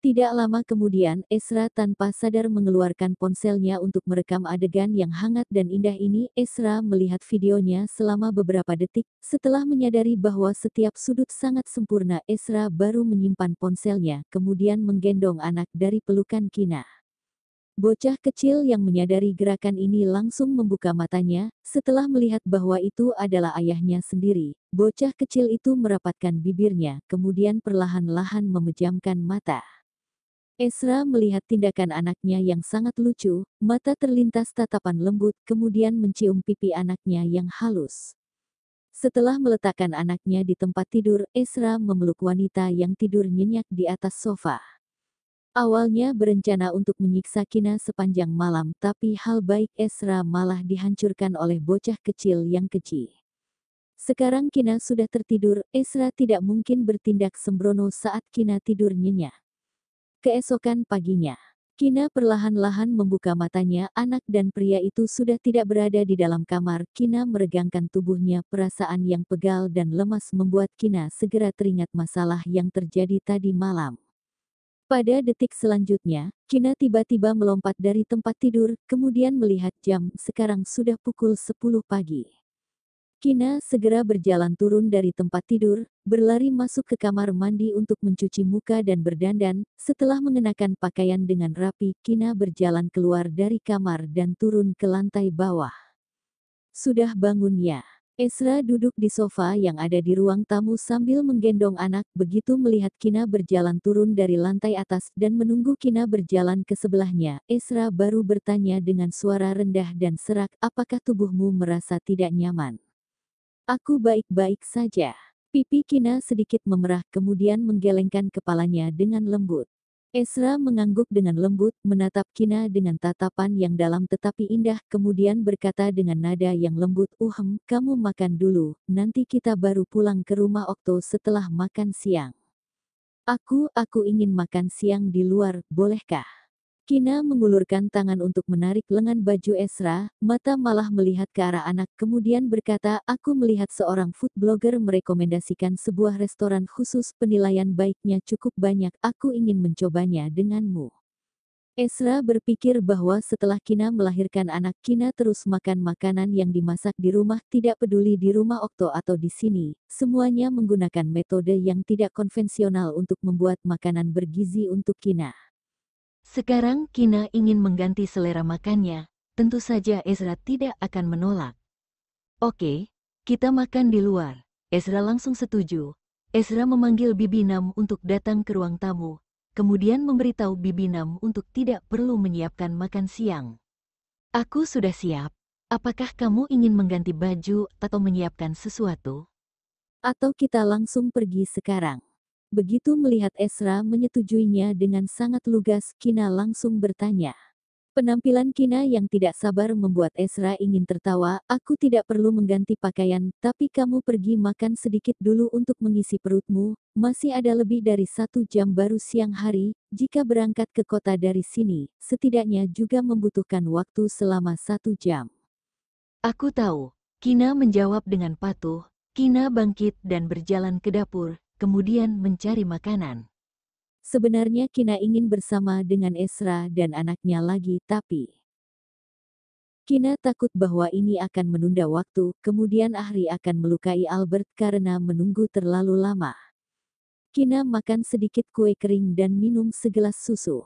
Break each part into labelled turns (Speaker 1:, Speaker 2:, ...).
Speaker 1: Tidak lama kemudian, Ezra tanpa sadar mengeluarkan ponselnya untuk merekam adegan yang hangat dan indah ini. Ezra melihat videonya selama beberapa detik. Setelah menyadari bahwa setiap sudut sangat sempurna, Ezra baru menyimpan ponselnya, kemudian menggendong anak dari pelukan Kina. Bocah kecil yang menyadari gerakan ini langsung membuka matanya. Setelah melihat bahwa itu adalah ayahnya sendiri, bocah kecil itu merapatkan bibirnya, kemudian perlahan-lahan memejamkan mata. Ezra melihat tindakan anaknya yang sangat lucu, mata terlintas tatapan lembut, kemudian mencium pipi anaknya yang halus. Setelah meletakkan anaknya di tempat tidur, Ezra memeluk wanita yang tidur nyenyak di atas sofa. Awalnya berencana untuk menyiksa Kina sepanjang malam, tapi hal baik Ezra malah dihancurkan oleh bocah kecil yang keji. Sekarang Kina sudah tertidur, Ezra tidak mungkin bertindak sembrono saat Kina tidur nyenyak. Keesokan paginya, Kina perlahan-lahan membuka matanya. Anak dan pria itu sudah tidak berada di dalam kamar. Kina meregangkan tubuhnya. Perasaan yang pegal dan lemas membuat Kina segera teringat masalah yang terjadi tadi malam. Pada detik selanjutnya, Kina tiba-tiba melompat dari tempat tidur, kemudian melihat jam. Sekarang sudah pukul 10 pagi. Kina segera berjalan turun dari tempat tidur, berlari masuk ke kamar mandi untuk mencuci muka dan berdandan. Setelah mengenakan pakaian dengan rapi, Kina berjalan keluar dari kamar dan turun ke lantai bawah. Sudah bangun ya? Ezra duduk di sofa yang ada di ruang tamu sambil menggendong anak. Begitu melihat Kina berjalan turun dari lantai atas dan menunggu Kina berjalan ke sebelahnya, Ezra baru bertanya dengan suara rendah dan serak, "Apakah tubuhmu merasa tidak nyaman?" "Aku baik-baik saja." Pipi Kina sedikit memerah, kemudian menggelengkan kepalanya dengan lembut. Ezra mengangguk dengan lembut, menatap Kina dengan tatapan yang dalam tetapi indah, kemudian berkata dengan nada yang lembut, kamu makan dulu, nanti kita baru pulang ke rumah Okto setelah makan siang." Aku ingin makan siang di luar, bolehkah?" Kina mengulurkan tangan untuk menarik lengan baju Ezra, mata malah melihat ke arah anak, kemudian berkata, "Aku melihat seorang food blogger merekomendasikan sebuah restoran khusus, penilaian baiknya cukup banyak, aku ingin mencobanya denganmu." Ezra berpikir bahwa setelah Kina melahirkan anak, Kina terus makan makanan yang dimasak di rumah, tidak peduli di rumah Okto atau di sini, semuanya menggunakan metode yang tidak konvensional untuk membuat makanan bergizi untuk Kina. Sekarang Kina ingin mengganti selera makannya, tentu saja Ezra tidak akan menolak. "Oke, kita makan di luar." Ezra langsung setuju. Ezra memanggil Bibi Nam untuk datang ke ruang tamu, kemudian memberitahu Bibi Nam untuk tidak perlu menyiapkan makan siang. "Aku sudah siap. Apakah kamu ingin mengganti baju atau menyiapkan sesuatu? Atau kita langsung pergi sekarang?" Begitu melihat Ezra menyetujuinya dengan sangat lugas, Kina langsung bertanya. Penampilan Kina yang tidak sabar membuat Ezra ingin tertawa. "Aku tidak perlu mengganti pakaian, tapi kamu pergi makan sedikit dulu untuk mengisi perutmu. Masih ada lebih dari 1 jam baru siang hari. Jika berangkat ke kota dari sini, setidaknya juga membutuhkan waktu selama 1 jam. "Aku tahu." Kina menjawab dengan patuh. Kina bangkit dan berjalan ke dapur, kemudian mencari makanan. Sebenarnya Kina ingin bersama dengan Ezra dan anaknya lagi, tapi Kina takut bahwa ini akan menunda waktu, kemudian Ahri akan melukai Albert karena menunggu terlalu lama. Kina makan sedikit kue kering dan minum segelas susu.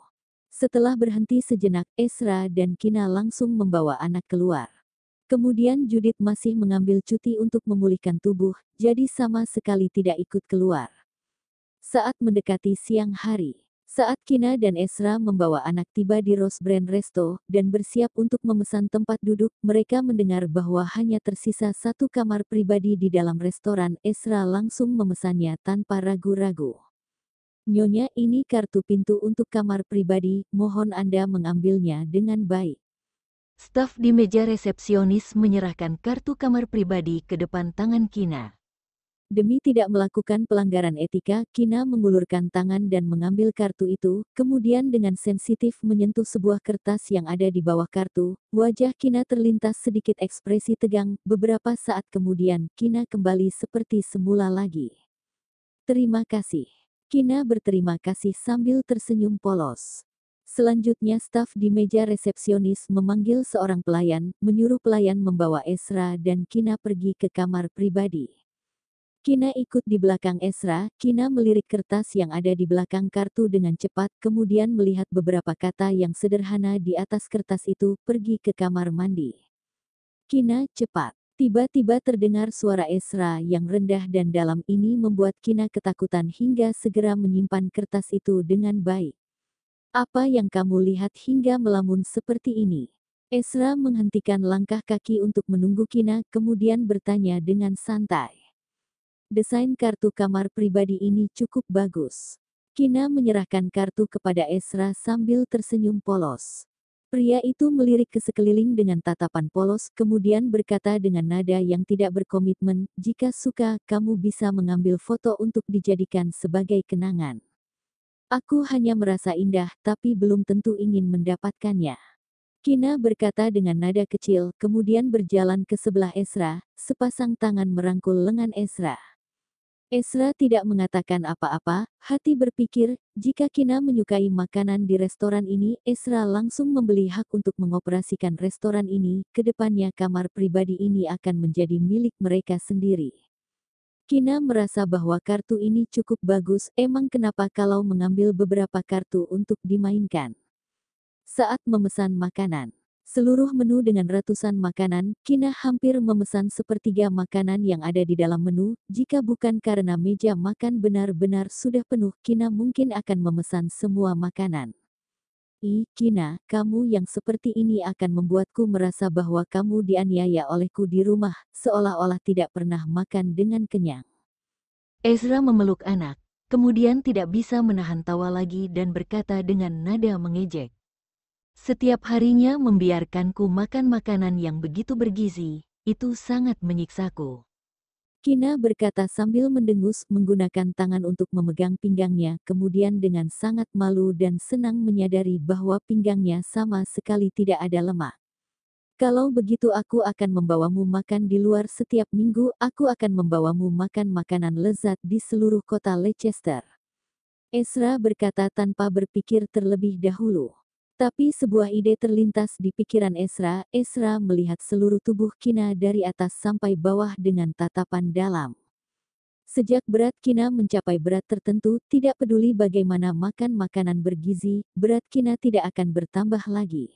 Speaker 1: Setelah berhenti sejenak, Ezra dan Kina langsung membawa anak keluar. Kemudian Judith masih mengambil cuti untuk memulihkan tubuh, jadi sama sekali tidak ikut keluar. Saat mendekati siang hari, saat Kina dan Ezra membawa anak tiba di Rose Brand Resto, dan bersiap untuk memesan tempat duduk, mereka mendengar bahwa hanya tersisa 1 kamar pribadi di dalam restoran. Ezra langsung memesannya tanpa ragu-ragu. "Nyonya, ini kartu pintu untuk kamar pribadi, mohon Anda mengambilnya dengan baik." Staf di meja resepsionis menyerahkan kartu kamar pribadi ke depan tangan Kina. Demi tidak melakukan pelanggaran etika, Kina mengulurkan tangan dan mengambil kartu itu, kemudian dengan sensitif menyentuh sebuah kertas yang ada di bawah kartu. Wajah Kina terlintas sedikit ekspresi tegang. Beberapa saat kemudian, Kina kembali seperti semula lagi. "Terima kasih." Kina berterima kasih sambil tersenyum polos. Selanjutnya staf di meja resepsionis memanggil seorang pelayan, menyuruh pelayan membawa Ezra dan Kina pergi ke kamar pribadi. Kina ikut di belakang Ezra. Kina melirik kertas yang ada di belakang kartu dengan cepat, kemudian melihat beberapa kata yang sederhana di atas kertas itu, pergi ke kamar mandi. Kina, cepat. Tiba-tiba terdengar suara Ezra yang rendah dan dalam ini membuat Kina ketakutan hingga segera menyimpan kertas itu dengan baik. Apa yang kamu lihat hingga melamun seperti ini? Ezra menghentikan langkah kaki untuk menunggu Kina, kemudian bertanya dengan santai. Desain kartu kamar pribadi ini cukup bagus. Kina menyerahkan kartu kepada Ezra sambil tersenyum polos. Pria itu melirik ke sekeliling dengan tatapan polos, kemudian berkata dengan nada yang tidak berkomitmen, "Jika suka, kamu bisa mengambil foto untuk dijadikan sebagai kenangan. Aku hanya merasa indah, tapi belum tentu ingin mendapatkannya." Kina berkata dengan nada kecil, kemudian berjalan ke sebelah Ezra, sepasang tangan merangkul lengan Ezra. Ezra tidak mengatakan apa-apa, hati berpikir, jika Kina menyukai makanan di restoran ini, Ezra langsung membeli hak untuk mengoperasikan restoran ini, kedepannya kamar pribadi ini akan menjadi milik mereka sendiri. Kina merasa bahwa kartu ini cukup bagus, emang kenapa kalau mengambil beberapa kartu untuk dimainkan. Saat memesan makanan. Seluruh menu dengan ratusan makanan, Kina hampir memesan sepertiga makanan yang ada di dalam menu. Jika bukan karena meja makan benar-benar sudah penuh, Kina mungkin akan memesan semua makanan. Kina, kamu yang seperti ini akan membuatku merasa bahwa kamu dianiaya olehku di rumah, seolah-olah tidak pernah makan dengan kenyang.
Speaker 2: Ezra memeluk anak, kemudian tidak bisa menahan tawa lagi dan berkata dengan nada mengejek. Setiap harinya membiarkanku makan makanan yang begitu bergizi, itu sangat menyiksaku.
Speaker 1: Kina berkata sambil mendengus, menggunakan tangan untuk memegang pinggangnya, kemudian dengan sangat malu dan senang menyadari bahwa pinggangnya sama sekali tidak ada lemak. Kalau begitu aku akan membawamu makan di luar setiap minggu, aku akan membawamu makan makanan lezat di seluruh kota Leicester. Ezra berkata tanpa berpikir terlebih dahulu. Tapi sebuah ide terlintas di pikiran Ezra. Ezra melihat seluruh tubuh Kina dari atas sampai bawah dengan tatapan dalam. Sejak berat Kina mencapai berat tertentu, tidak peduli bagaimana makan makanan bergizi, berat Kina tidak akan bertambah lagi.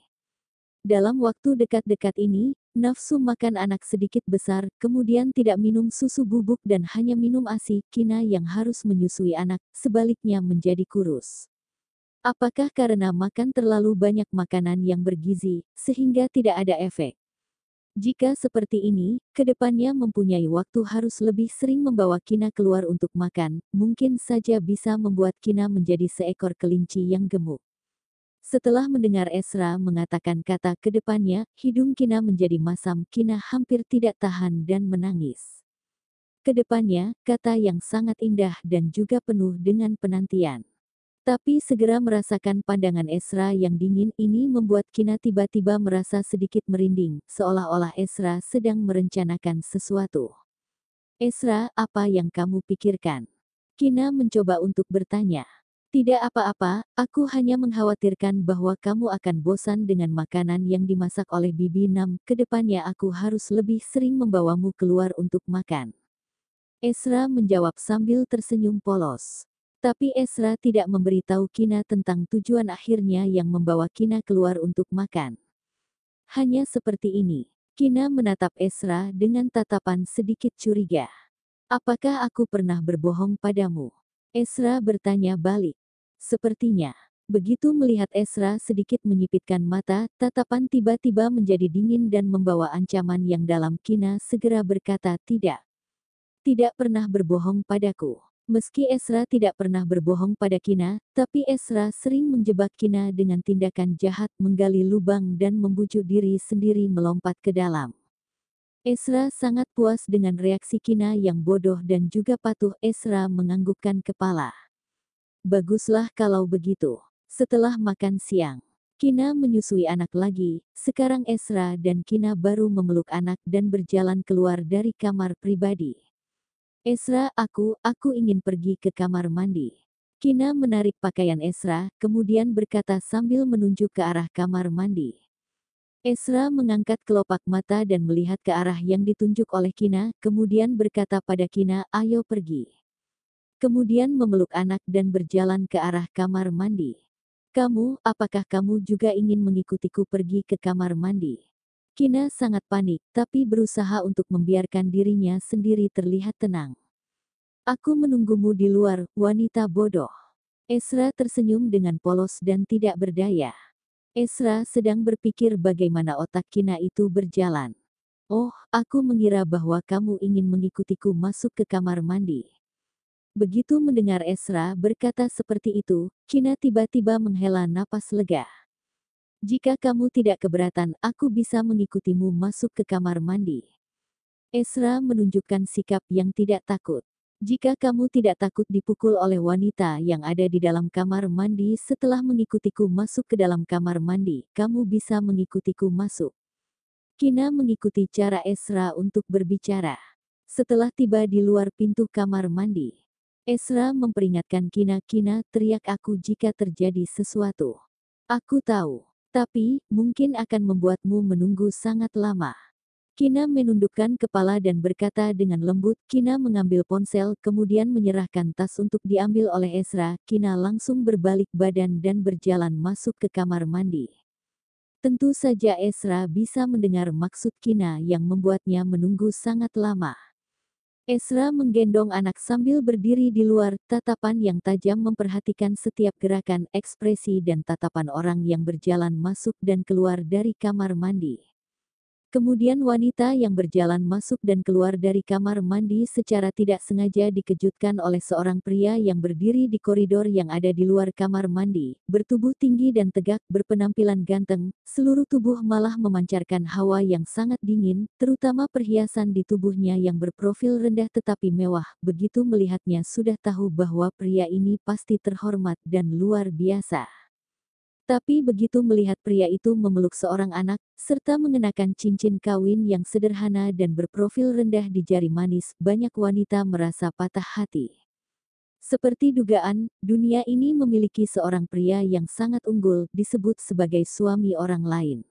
Speaker 1: Dalam waktu dekat-dekat ini, nafsu makan anak sedikit besar, kemudian tidak minum susu bubuk dan hanya minum ASI. Kina yang harus menyusui anak, sebaliknya menjadi kurus. Apakah karena makan terlalu banyak makanan yang bergizi, sehingga tidak ada efek? Jika seperti ini, kedepannya mempunyai waktu harus lebih sering membawa Kina keluar untuk makan, mungkin saja bisa membuat Kina menjadi seekor kelinci yang gemuk. Setelah mendengar Ezra mengatakan kata kedepannya, hidung Kina menjadi masam. Kina hampir tidak tahan dan menangis. Kedepannya, kata yang sangat indah dan juga penuh dengan penantian. Tapi segera merasakan pandangan Ezra yang dingin ini membuat Kina tiba-tiba merasa sedikit merinding, seolah-olah Ezra sedang merencanakan sesuatu. Ezra, apa yang kamu pikirkan? Kina mencoba untuk bertanya. Tidak apa-apa, aku hanya mengkhawatirkan bahwa kamu akan bosan dengan makanan yang dimasak oleh Bibi Nam. Kedepannya aku harus lebih sering membawamu keluar untuk makan. Ezra menjawab sambil tersenyum polos. Tapi Ezra tidak memberitahu Kina tentang tujuan akhirnya yang membawa Kina keluar untuk makan. Hanya seperti ini. Kina menatap Ezra dengan tatapan sedikit curiga. Apakah aku pernah berbohong padamu? Ezra bertanya balik. Sepertinya. Begitu melihat Ezra sedikit menyipitkan mata, tatapan tiba-tiba menjadi dingin dan membawa ancaman yang dalam. Kina segera berkata tidak. Tidak pernah berbohong padaku. Meski Ezra tidak pernah berbohong pada Kina, tapi Ezra sering menjebak Kina dengan tindakan jahat, menggali lubang dan membujuk diri sendiri melompat ke dalam. Ezra sangat puas dengan reaksi Kina yang bodoh dan juga patuh. Ezra menganggukkan kepala. Baguslah kalau begitu. Setelah makan siang, Kina menyusui anak lagi. Sekarang Ezra dan Kina baru memeluk anak dan berjalan keluar dari kamar pribadi. Ezra, aku ingin pergi ke kamar mandi. Kina menarik pakaian Ezra, kemudian berkata sambil menunjuk ke arah kamar mandi. Ezra mengangkat kelopak mata dan melihat ke arah yang ditunjuk oleh Kina, kemudian berkata pada Kina, "Ayo pergi." Kemudian memeluk anak dan berjalan ke arah kamar mandi. "Kamu, apakah kamu juga ingin mengikutiku pergi ke kamar mandi?" Kina sangat panik, tapi berusaha untuk membiarkan dirinya sendiri terlihat tenang. "Aku menunggumu di luar, wanita bodoh." Ezra tersenyum dengan polos dan tidak berdaya. Ezra sedang berpikir bagaimana otak Kina itu berjalan. "Oh, aku mengira bahwa kamu ingin mengikutiku masuk ke kamar mandi." Begitu mendengar Ezra berkata seperti itu, Kina tiba-tiba menghela napas lega. "Jika kamu tidak keberatan, aku bisa mengikutimu masuk ke kamar mandi." Ezra menunjukkan sikap yang tidak takut. "Jika kamu tidak takut dipukul oleh wanita yang ada di dalam kamar mandi setelah mengikutiku masuk ke dalam kamar mandi, kamu bisa mengikutiku masuk." Kina mengikuti cara Ezra untuk berbicara. Setelah tiba di luar pintu kamar mandi, Ezra memperingatkan Kina, "Kina, teriak aku jika terjadi sesuatu. Aku tahu, tapi mungkin akan membuatmu menunggu sangat lama." Kina menundukkan kepala dan berkata dengan lembut. Kina mengambil ponsel kemudian menyerahkan tas untuk diambil oleh Ezra. Kina langsung berbalik badan dan berjalan masuk ke kamar mandi. Tentu saja Ezra bisa mendengar maksud Kina yang membuatnya menunggu sangat lama. Ezra menggendong anak sambil berdiri di luar, tatapan yang tajam memperhatikan setiap gerakan, ekspresi dan tatapan orang yang berjalan masuk dan keluar dari kamar mandi. Kemudian wanita yang berjalan masuk dan keluar dari kamar mandi secara tidak sengaja dikejutkan oleh seorang pria yang berdiri di koridor yang ada di luar kamar mandi, bertubuh tinggi dan tegak, berpenampilan ganteng, seluruh tubuh malah memancarkan hawa yang sangat dingin, terutama perhiasan di tubuhnya yang berprofil rendah tetapi mewah. Begitu melihatnya sudah tahu bahwa pria ini pasti terhormat dan luar biasa. Tapi begitu melihat pria itu memeluk seorang anak, serta mengenakan cincin kawin yang sederhana dan berprofil rendah di jari manis, banyak wanita merasa patah hati. Seperti dugaan, dunia ini memiliki seorang pria yang sangat unggul, disebut sebagai suami orang lain.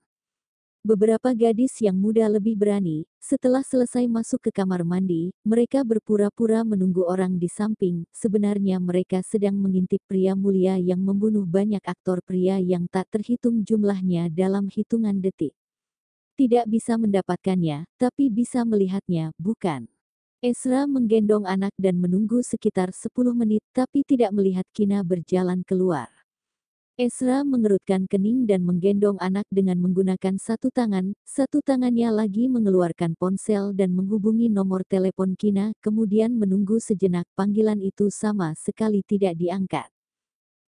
Speaker 1: Beberapa gadis yang muda lebih berani, setelah selesai masuk ke kamar mandi, mereka berpura-pura menunggu orang di samping, sebenarnya mereka sedang mengintip pria mulia yang membunuh banyak aktor pria yang tak terhitung jumlahnya dalam hitungan detik. Tidak bisa mendapatkannya, tapi bisa melihatnya, bukan? Ezra menggendong anak dan menunggu sekitar 10 menit tapi tidak melihat Kina berjalan keluar. Ezra mengerutkan kening dan menggendong anak dengan menggunakan satu tangannya lagi mengeluarkan ponsel dan menghubungi nomor telepon Kina, kemudian menunggu sejenak. Panggilan itu sama sekali tidak diangkat.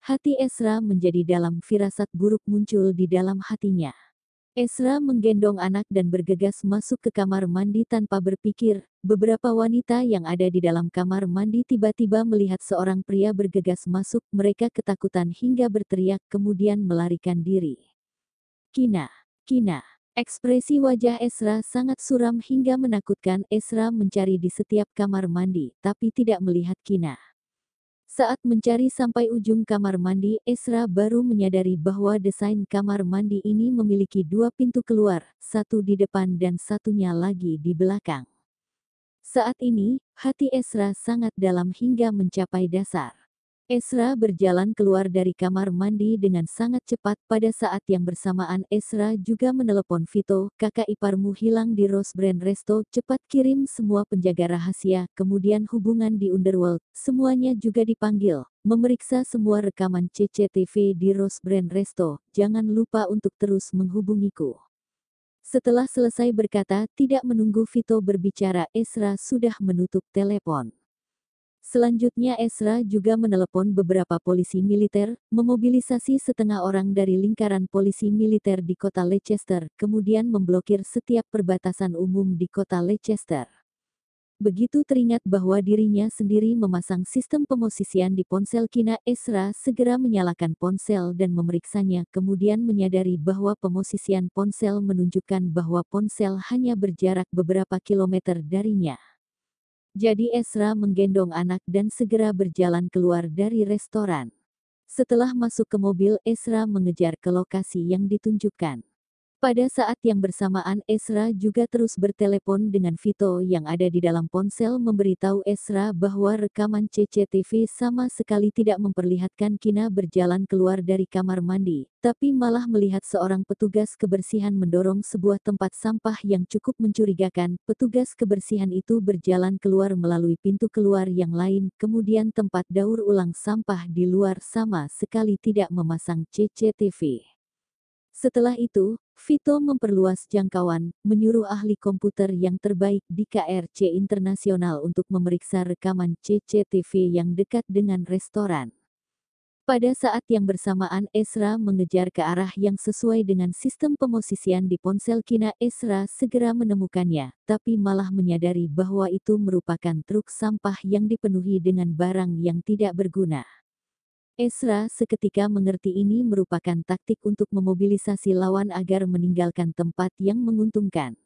Speaker 1: Hati Ezra menjadi dalam, firasat buruk muncul di dalam hatinya. Ezra menggendong anak dan bergegas masuk ke kamar mandi tanpa berpikir. Beberapa wanita yang ada di dalam kamar mandi tiba-tiba melihat seorang pria bergegas masuk. Mereka ketakutan hingga berteriak kemudian melarikan diri. "Kina! Kina!" Ekspresi wajah Ezra sangat suram hingga menakutkan. Ezra mencari di setiap kamar mandi, tapi tidak melihat Kina. Saat mencari sampai ujung kamar mandi, Ezra baru menyadari bahwa desain kamar mandi ini memiliki dua pintu keluar, satu di depan dan satunya lagi di belakang. Saat ini, hati Ezra sangat dalam hingga mencapai dasar. Ezra berjalan keluar dari kamar mandi dengan sangat cepat. Pada saat yang bersamaan Ezra juga menelepon Vito, "Kakak iparmu hilang di Rose Brand Resto, cepat kirim semua penjaga rahasia." Kemudian hubungan di Underworld, semuanya juga dipanggil, memeriksa semua rekaman CCTV di Rose Brand Resto. "Jangan lupa untuk terus menghubungiku." Setelah selesai berkata, tidak menunggu Vito berbicara, Ezra sudah menutup telepon. Selanjutnya Ezra juga menelepon beberapa polisi militer, memobilisasi setengah orang dari lingkaran polisi militer di kota Leicester, kemudian memblokir setiap perbatasan umum di kota Leicester. Begitu teringat bahwa dirinya sendiri memasang sistem pemosisian di ponsel Kina, Ezra segera menyalakan ponsel dan memeriksanya, kemudian menyadari bahwa pemosisian ponsel menunjukkan bahwa ponsel hanya berjarak beberapa kilometer darinya. Jadi Ezra menggendong anak dan segera berjalan keluar dari restoran. Setelah masuk ke mobil, Ezra mengejar ke lokasi yang ditunjukkan. Pada saat yang bersamaan Ezra juga terus bertelepon dengan Vito yang ada di dalam ponsel memberitahu Ezra bahwa rekaman CCTV sama sekali tidak memperlihatkan Kina berjalan keluar dari kamar mandi, tapi malah melihat seorang petugas kebersihan mendorong sebuah tempat sampah yang cukup mencurigakan. Petugas kebersihan itu berjalan keluar melalui pintu keluar yang lain, kemudian tempat daur ulang sampah di luar sama sekali tidak memasang CCTV. Setelah itu, Vito memperluas jangkauan, menyuruh ahli komputer yang terbaik di KRC Internasional untuk memeriksa rekaman CCTV yang dekat dengan restoran. Pada saat yang bersamaan Ezra mengejar ke arah yang sesuai dengan sistem pemosisian di ponsel Kina. Ezra segera menemukannya, tapi malah menyadari bahwa itu merupakan truk sampah yang dipenuhi dengan barang yang tidak berguna. Ezra seketika mengerti ini merupakan taktik untuk memobilisasi lawan agar meninggalkan tempat yang menguntungkan.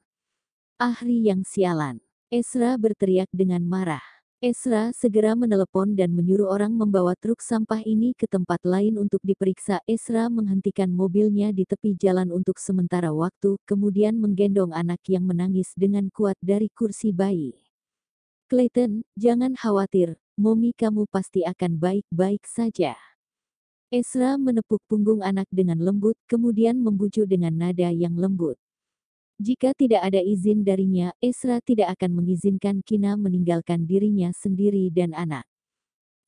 Speaker 1: Ahri yang sialan. Ezra berteriak dengan marah. Ezra segera menelepon dan menyuruh orang membawa truk sampah ini ke tempat lain untuk diperiksa. Ezra menghentikan mobilnya di tepi jalan untuk sementara waktu, kemudian menggendong anak yang menangis dengan kuat dari kursi bayi. Clayton, jangan khawatir, Mommy kamu pasti akan baik-baik saja. Ezra menepuk punggung anak dengan lembut, kemudian membujuk dengan nada yang lembut. Jika tidak ada izin darinya, Ezra tidak akan mengizinkan Kina meninggalkan dirinya sendiri dan anak.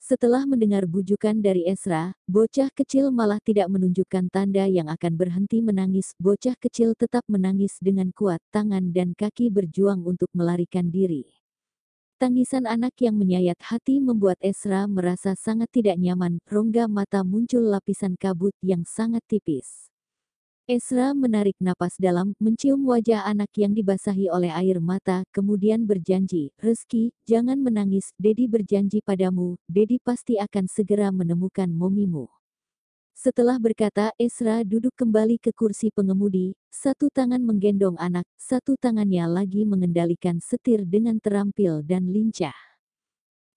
Speaker 1: Setelah mendengar bujukan dari Ezra, bocah kecil malah tidak menunjukkan tanda yang akan berhenti menangis. Bocah kecil tetap menangis dengan kuat, tangan dan kaki berjuang untuk melarikan diri. Tangisan anak yang menyayat hati membuat Ezra merasa sangat tidak nyaman. Rongga mata muncul lapisan kabut yang sangat tipis. Ezra menarik napas dalam, mencium wajah anak yang dibasahi oleh air mata, kemudian berjanji, "Rezki, jangan menangis, Dedi berjanji padamu, Dedi pasti akan segera menemukan momimu." Setelah berkata, Ezra duduk kembali ke kursi pengemudi, satu tangan menggendong anak, satu tangannya lagi mengendalikan setir dengan terampil dan lincah.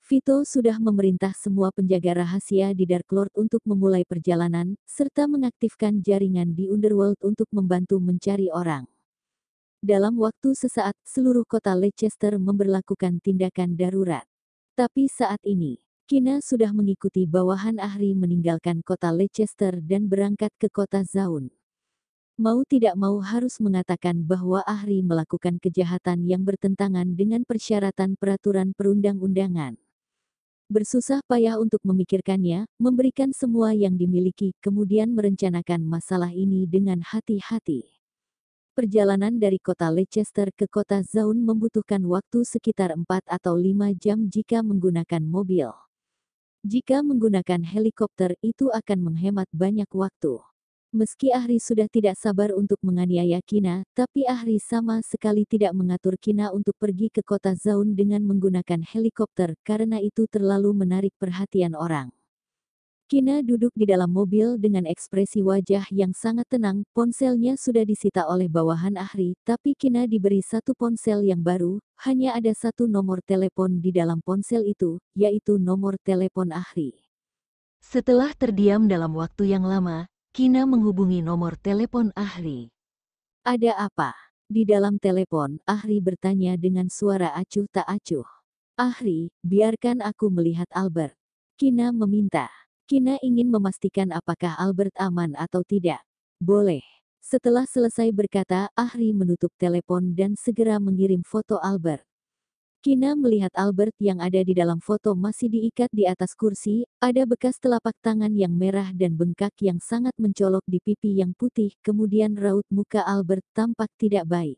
Speaker 1: Vito sudah memerintah semua penjaga rahasia di Dark Lord untuk memulai perjalanan, serta mengaktifkan jaringan di Underworld untuk membantu mencari orang. Dalam waktu sesaat, seluruh kota Leicester memberlakukan tindakan darurat. Tapi saat ini, Kina sudah mengikuti bawahan Ahri meninggalkan kota Leicester dan berangkat ke kota Zaun. Mau tidak mau harus mengatakan bahwa Ahri melakukan kejahatan yang bertentangan dengan persyaratan peraturan perundang-undangan. Bersusah payah untuk memikirkannya, memberikan semua yang dimiliki, kemudian merencanakan masalah ini dengan hati-hati. Perjalanan dari kota Leicester ke kota Zaun membutuhkan waktu sekitar 4 atau 5 jam jika menggunakan mobil. Jika menggunakan helikopter itu akan menghemat banyak waktu. Meski Ahri sudah tidak sabar untuk menganiaya Kina, tapi Ahri sama sekali tidak mengatur Kina untuk pergi ke kota Zaun dengan menggunakan helikopter karena itu terlalu menarik perhatian orang. Kina duduk di dalam mobil dengan ekspresi wajah yang sangat tenang. Ponselnya sudah disita oleh bawahan Ahri, tapi Kina diberi satu ponsel yang baru. Hanya ada satu nomor telepon di dalam ponsel itu, yaitu nomor telepon Ahri.
Speaker 2: Setelah terdiam dalam waktu yang lama, Kina menghubungi nomor telepon Ahri.
Speaker 1: Ada apa? Di dalam telepon, Ahri bertanya dengan suara acuh tak acuh. Ahri, biarkan aku melihat Albert. Kina meminta. Kina ingin memastikan apakah Albert aman atau tidak. Boleh. Setelah selesai berkata, Ahri menutup telepon dan segera mengirim foto Albert. Kina melihat Albert yang ada di dalam foto masih diikat di atas kursi, ada bekas telapak tangan yang merah dan bengkak yang sangat mencolok di pipi yang putih, kemudian raut muka Albert tampak tidak baik.